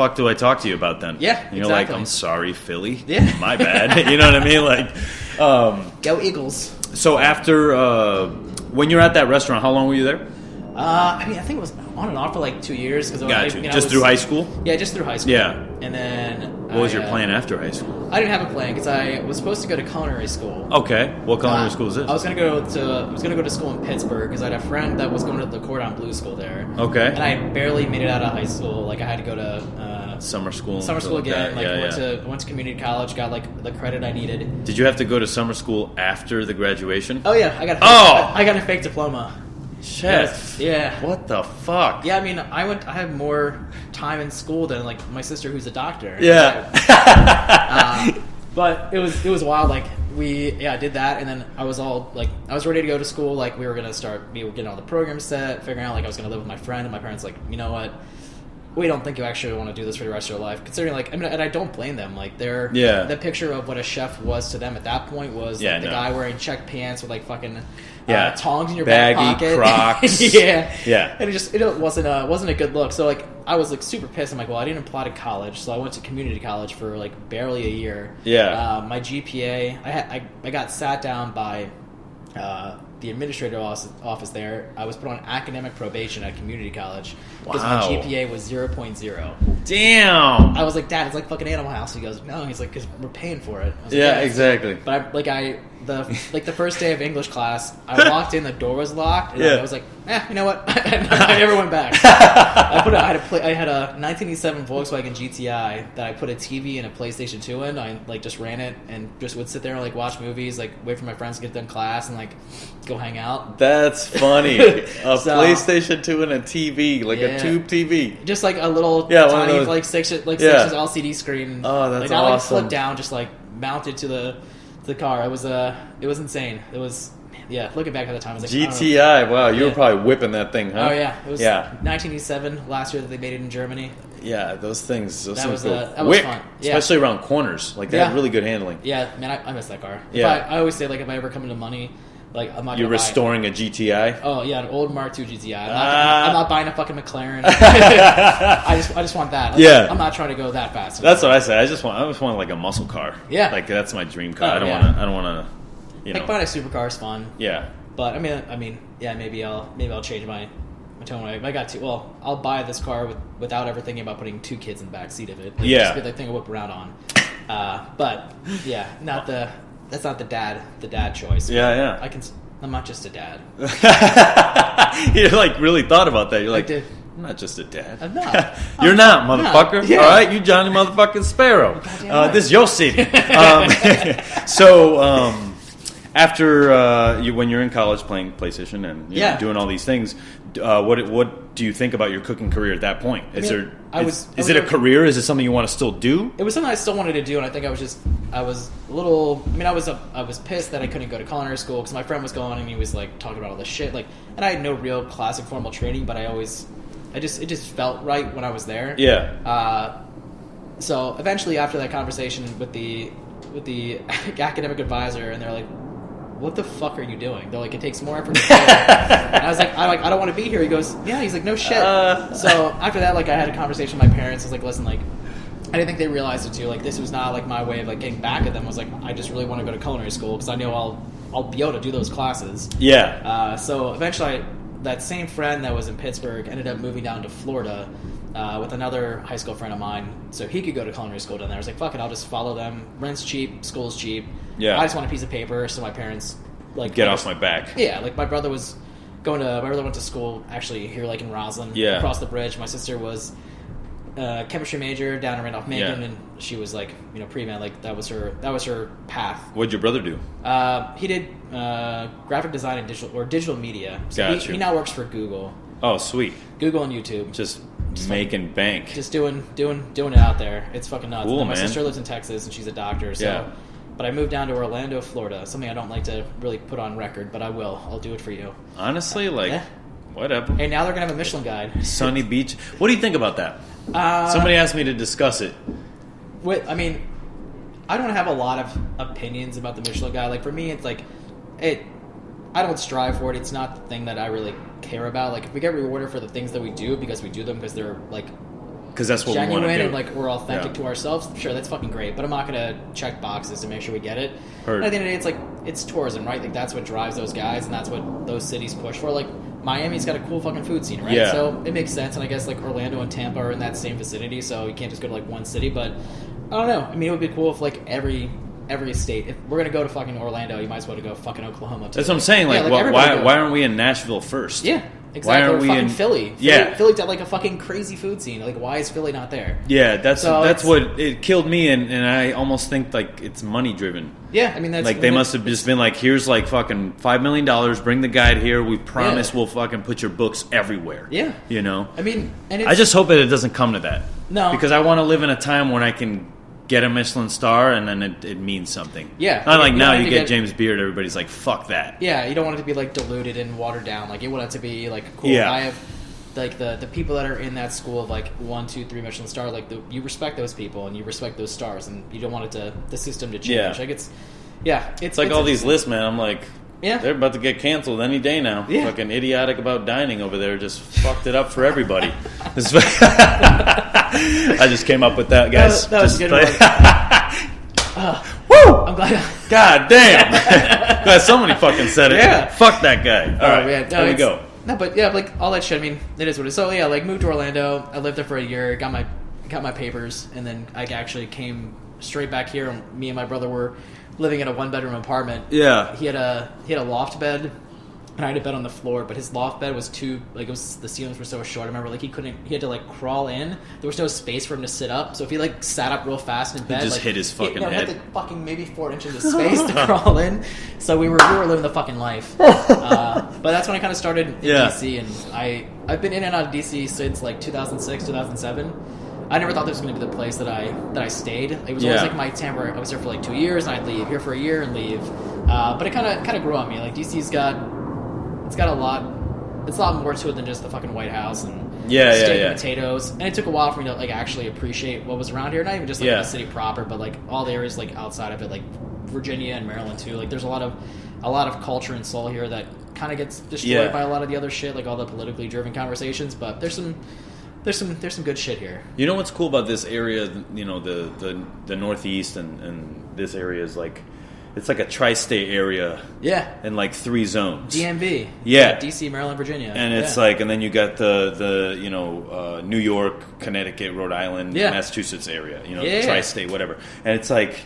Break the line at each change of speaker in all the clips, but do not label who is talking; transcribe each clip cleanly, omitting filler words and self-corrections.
fuck do I talk to you about then?
Yeah,
and you're
exactly.
like, I'm sorry, Philly.
Yeah.
My bad. You know what I mean? Like,
Go Eagles.
so after, when you're at that restaurant, how long were you there?
I think it was on and off for like 2 years.
Gotcha. Just through high school?
Yeah, just through high school.
Yeah.
And then...
What was your plan after high school?
I didn't have a plan because I was supposed to go to culinary school.
Okay. What culinary school is this?
I was gonna go to school in Pittsburgh because I had a friend that was going to the Cordon Bleu school there.
Okay.
And I barely made it out of high school. Like I had to go to
summer school.
Summer school again.
Like
I went to community college. Got like the credit I needed.
Did you have to go to summer school after the graduation?
Oh yeah, I got a fake diploma.
Chef.
Yeah.
What the fuck?
Yeah, I mean, I had more time in school than like my sister, who's a doctor.
Yeah.
But it was wild. Like I did that, and then I was ready to go to school. Like we were gonna start getting all the programs set, figuring out like I was gonna live with my friend, and my parents like, you know what? We don't think you actually want to do this for the rest of your life. Considering, like, I mean, and I don't blame them. Like, the picture of what a chef was to them at that point was the guy wearing check pants with like fucking tongs in your back pocket,
Crocs.
yeah. And it wasn't a good look. So like, I was like super pissed. I'm like, well, I didn't apply to college, so I went to community college for like barely a year.
Yeah.
My GPA, I got sat down by the administrative office there. I was put on academic probation at community college because my GPA was 0.0.
Damn.
I was like, Dad, it's like fucking Animal House. He goes, no. He's like, because we're paying for it. I was like,
yeah, exactly.
But the first day of English class, I walked in, the door was locked, and I was like, you know what? I never went back. I had a 1987 Volkswagen GTI that I put a TV and a PlayStation 2 in. I like just ran it and just would sit there and like watch movies, like wait for my friends to get done class and like go hang out.
That's funny. PlayStation 2 and a TV, like a tube TV.
Just like a little tiny like six inches LCD screen.
Oh, that's
like, not
awesome.
like flip down, just like mounted to the car. It was insane. It was looking back at the time, I was like,
GTI. Wow, you were probably whipping that thing, huh?
Oh yeah, it was 1987, last year that they made it in Germany.
Yeah, those things. That
was
fun.
Yeah.
Especially around corners. Like they had really good handling.
Yeah, man, I miss that car.
Yeah,
I always say like if I ever come into money, like I'm not.
You're restoring a GTI.
Oh yeah, an old Mark II GTI. I'm not buying a fucking McLaren. I just want that. I'm not trying to go that fast.
That's what I say. I just want like a muscle car.
Yeah,
like that's my dream car. I don't want to.
Like buying a supercar is fun.
Yeah,
but I mean, maybe I'll change my tone. I got to. Well, I'll buy this car without ever thinking about putting 2 kids in the back seat of it. Like, just be the thing to whip around on. But yeah, that's not the dad choice.
Yeah.
I'm not just a dad.
You like really thought about that. You're like, I'm not just a dad.
I'm not.
You're not, motherfucker.
Yeah.
All right, you Johnny motherfucking Spero.
Right.
This is your city. So after when you're in college playing PlayStation and doing all these things, what do you think about your cooking career at that point? Is it a career? Is it something you want to still do?
It was something I still wanted to do, and I think I was a little. I mean, I was pissed that I couldn't go to culinary school because my friend was going and he was like talking about all this shit. Like, and I had no real classic formal training, but it just felt right when I was there.
Yeah.
So eventually, after that conversation with the academic advisor, and they're like, what the fuck are you doing? They're like, it takes more effort to and I was like, I don't want to be here. He goes, yeah. He's like, no shit. So after that, like, I had a conversation with my parents. I was like, listen, like, I didn't think they realized it too. Like, this was not like my way of like getting back at them. I was like, I just really want to go to culinary school because I know I'll be able to do those classes.
Yeah.
So eventually, that same friend that was in Pittsburgh ended up moving down to Florida with another high school friend of mine, so he could go to culinary school down there. I was like, fuck it, I'll just follow them. Rent's cheap, school's cheap.
Yeah.
I just want a piece of paper so my parents like
get off my back.
Yeah, like my brother went to school actually here, like in Roslyn, across the bridge. My sister was a chemistry major down in Randolph-Macon, and she was like, pre-med, like that was her path.
What'd your brother do?
He did graphic design and digital media. So he now works for Google.
Oh, sweet.
Google and YouTube.
Just making bank.
Just doing it out there. It's fucking nuts.
Cool,
my
man.
sister lives in Texas and she's a doctor. So, but I moved down to Orlando, Florida. Something I don't like to really put on record, but I will. I'll do it for you.
Honestly, whatever.
Hey, now they're gonna have a Michelin guide.
Sunny beach. What do you think about that? Somebody asked me to discuss it.
I mean, I don't have a lot of opinions about the Michelin guide. Like for me, it's like I don't strive for it. It's not the thing that I really care about. Like if we get rewarded for the things that we do because we do them because they're like
because that's what
genuine
we want to do.
And like we're authentic to ourselves, sure, that's fucking great. But I'm not gonna check boxes to make sure we get it.
Heard.
At the end of the day, it's like it's tourism, right? Like that's what drives those guys, and that's what those cities push for. Like Miami's got a cool fucking food scene, right?
Yeah.
So it makes sense, and I guess like Orlando and Tampa are in that same vicinity, so you can't just go to like one city. But I don't know. I mean, it would be cool if like every state. If we're gonna go to fucking Orlando, you might as well go fucking Oklahoma too.
That's what I'm saying. Like, why aren't we in Nashville first?
Yeah. Exactly.
Why aren't we in
Philly?
Yeah,
Philly's got like a fucking crazy food scene. Like, why is Philly not there?
Yeah, that's what it killed me, and I almost think like it's money driven.
Yeah, I mean that's
like they must have just been like, here's like fucking $5 million. Bring the guide here. We promise we'll fucking put your books everywhere.
Yeah,
you know.
I mean, and
I just hope that it doesn't come to that.
No,
because I want to live in a time when I can get a Michelin star and then it means something.
Yeah.
Not like now you get James Beard, everybody's like, fuck that.
Yeah, you don't want it to be like diluted and watered down. Like you want it to be like cool.
Yeah.
I have like the people that are in that school of like 1, 2, 3 Michelin star, like you respect those people and you respect those stars and you don't want the system to change.
Yeah.
Like it's
like all these lists, man. I'm like,
yeah,
they're about to get canceled any day now.
Yeah.
Fucking idiotic about dining over there just fucked it up for everybody. I just came up with that, guys.
That was good.
Woo!
I'm glad.
God damn! Glad somebody fucking said it.
Yeah.
Fuck that guy. All right,
man.
There we go.
No, but yeah, like all that shit. I mean, it is what it is. So yeah, like moved to Orlando. I lived there for a year. Got my papers, and then I actually came straight back here. And me and my brother were living in a 1-bedroom apartment.
Yeah.
He had a loft bed, and I had a bed on the floor. But his loft bed was too the ceilings were so short. I remember like he had to like crawl in. There was no space for him to sit up. So if he like sat up real fast in bed,
he just
like,
hit his fucking head.
He had like fucking maybe 4 inches of space to crawl in. So we were living the fucking life. But that's when I kind of started in DC, and I've been in and out of DC since like 2006, 2007. I never thought this was going to be the place that I stayed. It was always like my temporary. I was there for like 2 years, and I'd leave here for a year and leave. But it kind of grew on me. Like DC's got a lot. It's a lot more to it than just the fucking White House and steak and potatoes. And it took a while for me to like actually appreciate what was around here. Not even just like the city proper, but like all the areas like outside of it, like Virginia and Maryland too. Like there's a lot of culture and soul here that kind of gets destroyed by a lot of the other shit, like all the politically driven conversations. But there's some good shit here.
You know what's cool about this area? You know, the Northeast and this area is like, it's like a tri-state area.
Yeah.
In like 3 zones.
DMV.
Yeah.
DC, Maryland, Virginia.
And it's like, and then you got the New York, Connecticut, Rhode Island, Massachusetts area. You know, tri-state, whatever. And it's like,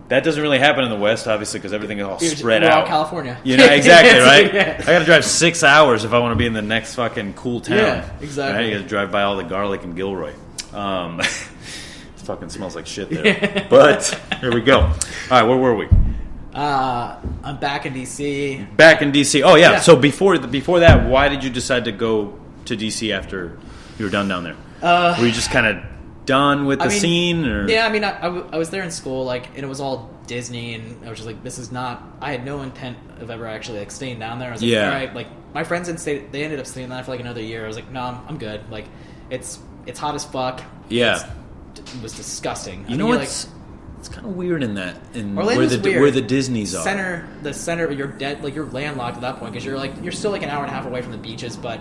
that doesn't really happen in the West, obviously, because everything is all spread out.
California.
You know, exactly, right? I got to drive 6 hours if I want to be in the next fucking cool town.
Yeah, exactly.
Right? You got to drive by all the garlic in Gilroy. It fucking smells like shit there. But here we go. All right, where were we?
I'm back in DC.
Back in DC. Oh yeah. So before that, why did you decide to go to DC after you were done down there? Were you just kind of done with the scene? Or?
Yeah, I mean, I was there in school, like, and it was all Disney, and I was just like, this is not. I had no intent of ever actually like staying down there. I was like, all right, like my friends they ended up staying there for like another year. I was like, no, I'm good. Like, it's hot as fuck.
Yeah,
it was disgusting.
You know what's it's kind of weird in that
where
the Disneys are.
The center, you're dead, like you're landlocked at that point because you're still like an hour and a half away from the beaches, but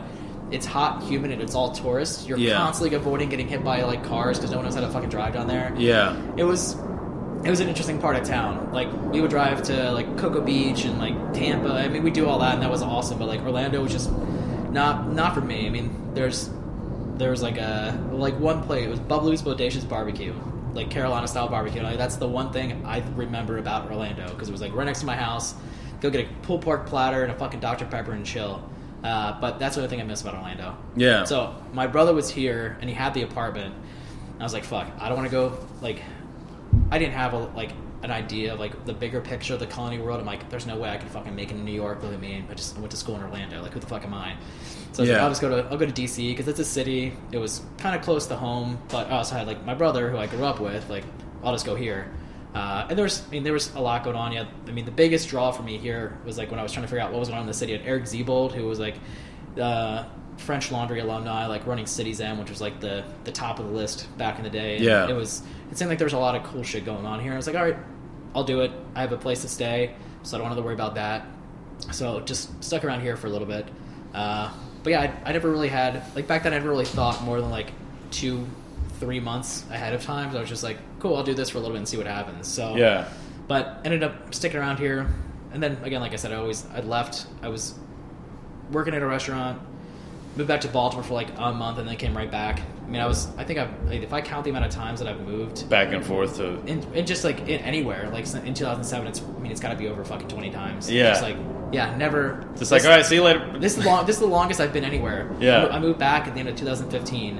it's hot, humid, and it's all tourists. You're constantly avoiding getting hit by like cars because no one knows how to fucking drive down there.
Yeah,
it was an interesting part of town. Like we would drive to like Cocoa Beach and like Tampa. I mean, we do all that, and that was awesome. But like Orlando was just not for me. I mean, there was like one place. It was Bubbly's Bodacious Barbecue. Like Carolina style barbecue. Like, that's the one thing I remember about Orlando because it was like right next to my house. Go get a pulled pork platter and a fucking Dr. Pepper and chill. But that's the other thing I miss about Orlando.
Yeah.
So my brother was here and he had the apartment. I was like, fuck, I don't want to go. Like, I didn't have an idea of like the bigger picture of the colony world. I'm like, there's no way I could fucking make it in New York. Look at me. I went to school in Orlando. Like, who the fuck am I? So I was like, I'll go to DC because it's a city. It was kind of close to home, but I also had like my brother who I grew up with. Like, I'll just go here. And there was a lot going on. Yeah, I mean, the biggest draw for me here was like when I was trying to figure out what was going on in the city. I had Eric Ziebold, who was like French Laundry alumni, like running City's M, which was like the top of the list back in the day. And it seemed like there was a lot of cool shit going on here. I was like, all right, I'll do it. I have a place to stay, so I don't have to worry about that. So just stuck around here for a little bit. But yeah, I never really had, like back then I never really thought more than like 2 3 months ahead of time. So I was just like, cool, I'll do this for a little bit and see what happens. So
yeah.
But ended up sticking around here. And then, again, like I said, I left. I was working at a restaurant, moved back to Baltimore for like a month, and then came right back. I mean, if I count the amount of times that I've moved
back and forth to,
and just like anywhere, like in 2007, it's got to be over fucking 20 times.
Yeah.
Just like, yeah, never.
Just like, all right, see you later.
This is the longest I've been anywhere.
Yeah.
I moved back at the end of 2015,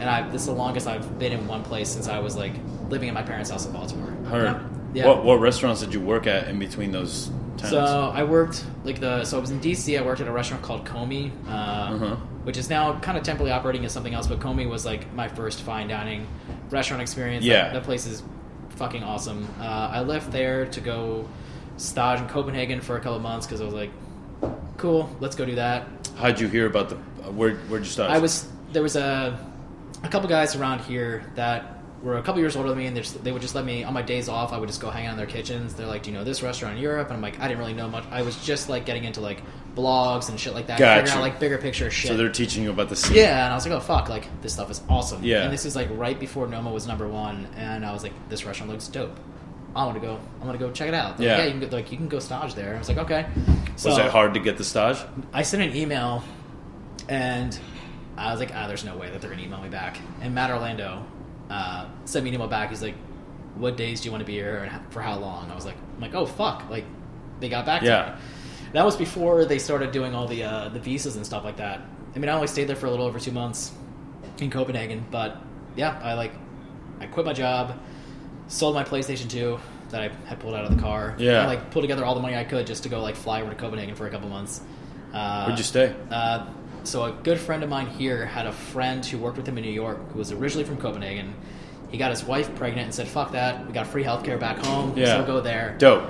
and this is the longest I've been in one place since I was like living in my parents' house in Baltimore.
Yeah. What restaurants did you work at in between those times?
So I worked so I was in DC. I worked at a restaurant called Comey, which is now kind of temporarily operating as something else. But Comey was like my first fine dining restaurant experience.
Yeah,
that place is fucking awesome. I left there to go stage in Copenhagen for a couple of months because I was like, cool, let's go do that.
How'd you hear about where'd you stage?
There was a couple guys around here that were a couple years older than me, and they would just let me, on my days off, I would just go hang out in their kitchens. They're like, do you know this restaurant in Europe? And I'm like, I didn't really know much. I was just like getting into like blogs and shit like that.
Gotcha.
Figuring out like bigger picture shit.
So they're teaching you about the scene.
Yeah, and I was like, oh fuck, like this stuff is awesome.
Yeah.
And this is like right before Noma was #1, and I was like, this restaurant looks dope. I'm gonna go check it out. They're
yeah.
Like, you can go stage there. I was like, okay. So
was it hard to get the stage?
I sent an email, and I was like, there's no way that they're gonna email me back. And Matt Orlando sent me an email back. He's like, what days do you want to be here and for how long? I'm like, oh fuck, like they got back to me. That was before they started doing all the visas and stuff like that. I mean, I only stayed there for a little over 2 months in Copenhagen, but yeah, I quit my job, sold my PlayStation 2 that I had pulled out of the car.
Yeah,
I like pulled together all the money I could just to go like fly over to Copenhagen for a couple months.
Where'd you stay?
So a good friend of mine here had a friend who worked with him in New York who was originally from Copenhagen. He got his wife pregnant and said, fuck that, we got free healthcare back home, so we'll go there.
Dope.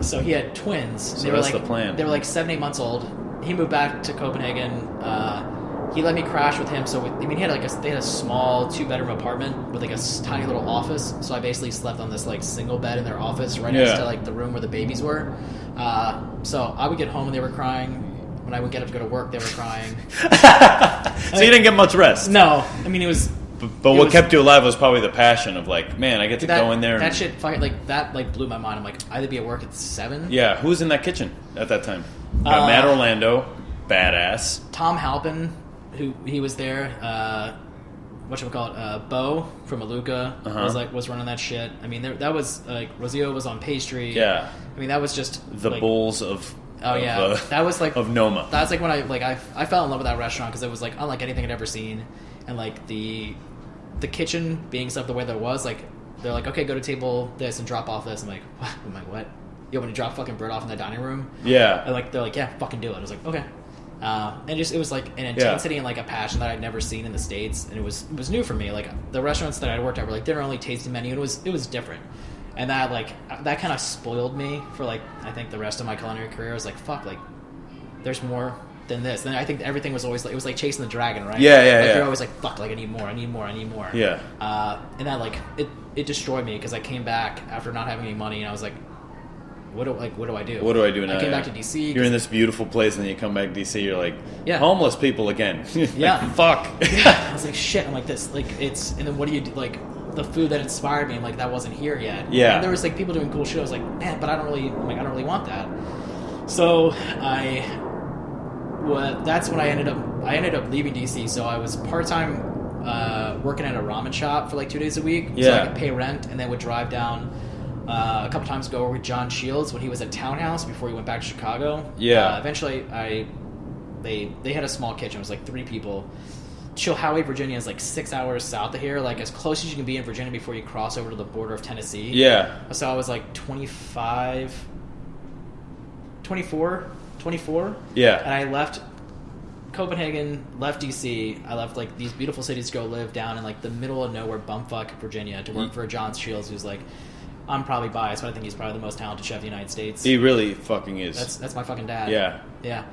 So he had twins.
So that's the plan.
They were like 7-8 months old. He moved back to Copenhagen. He let me crash with him. So they had a small 2-bedroom apartment with like a tiny little office. So I basically slept on this like single bed in their office right next to like the room where the babies were. So I would get home and they were crying. When I would get up to go to work, they were crying.
So you didn't get much rest?
No. I mean, it was...
But what kept you alive was probably the passion of like, man, I get to go in there.
That shit, like that, like blew my mind. I'm like, I'd be at work at 7.
Yeah, who was in that kitchen at that time? Matt Orlando, badass.
Tom Halpin, he was there. Bo from Aluka was running that shit. I mean, that was like Rosio was on pastry.
Yeah,
I mean that was just
the
like,
bulls of.
That was like
of Noma.
That's like when I fell in love with that restaurant because it was like unlike anything I'd ever seen, and like the kitchen being set up the way that it was, like they're like, okay, go to table this and drop off this. I'm like, what? You want me to drop fucking bread off in the dining room?
Yeah.
And like they're like, yeah, fucking do it. I was like, okay. And it was like an intensity and like a passion that I'd never seen in the States, and it was new for me. Like the restaurants that I worked at were like dinner only tasting menu, and it was different. And that kind of spoiled me for like I think the rest of my culinary career. I was like, fuck, like there's more than this. And I think everything was always like, it was like chasing the dragon, right?
Yeah.
You're always like, fuck, like I need more.
Yeah.
And that like it destroyed me because I came back after not having any money, and I was like, what do I do?
What do I do now?
I came back to DC.
You're in this beautiful place, and then you come back to DC. You're like, homeless people again.
Yeah.
Like, fuck.
Yeah. I was like, shit. I'm like this. Like it's. And then what do you do? Like the food that inspired me. I'm like that wasn't here yet.
Yeah.
And there was like people doing cool shit. I was like, man, but I don't really want that. So that's when I ended up leaving DC. So I was part-time working at a ramen shop for like 2 days a week. So I could pay rent, and then would drive down. A couple times ago with John Shields when he was at Townhouse before he went back to Chicago.
Yeah.
Eventually, they had a small kitchen. It was like 3 people. Chilhowie, Virginia is like 6 hours south of here, like as close as you can be in Virginia before you cross over to the border of Tennessee.
Yeah.
So I was like 24.
Yeah.
And I left Copenhagen, left DC. I left like these beautiful cities to go live down in like the middle of nowhere, bumfuck Virginia, to work for John Shields, who's like, I'm probably biased, but I think he's probably the most talented chef in the United States.
He really fucking is.
That's my fucking dad.
Yeah.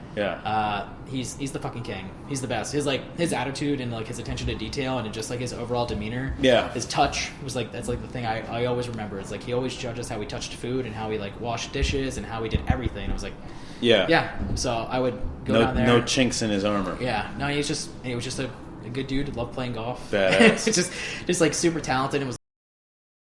He's the fucking king. He's the best. His attitude and like his attention to detail and just like his overall demeanor.
Yeah.
His touch was like that's like the thing I always remember. It's like he always judges how we touched food and how we like washed dishes and how we did everything. And I was like, yeah. So I would go down there.
No chinks in his armor.
Yeah. No, it was just a good dude. Loved playing golf.
Badass.
just like super talented and was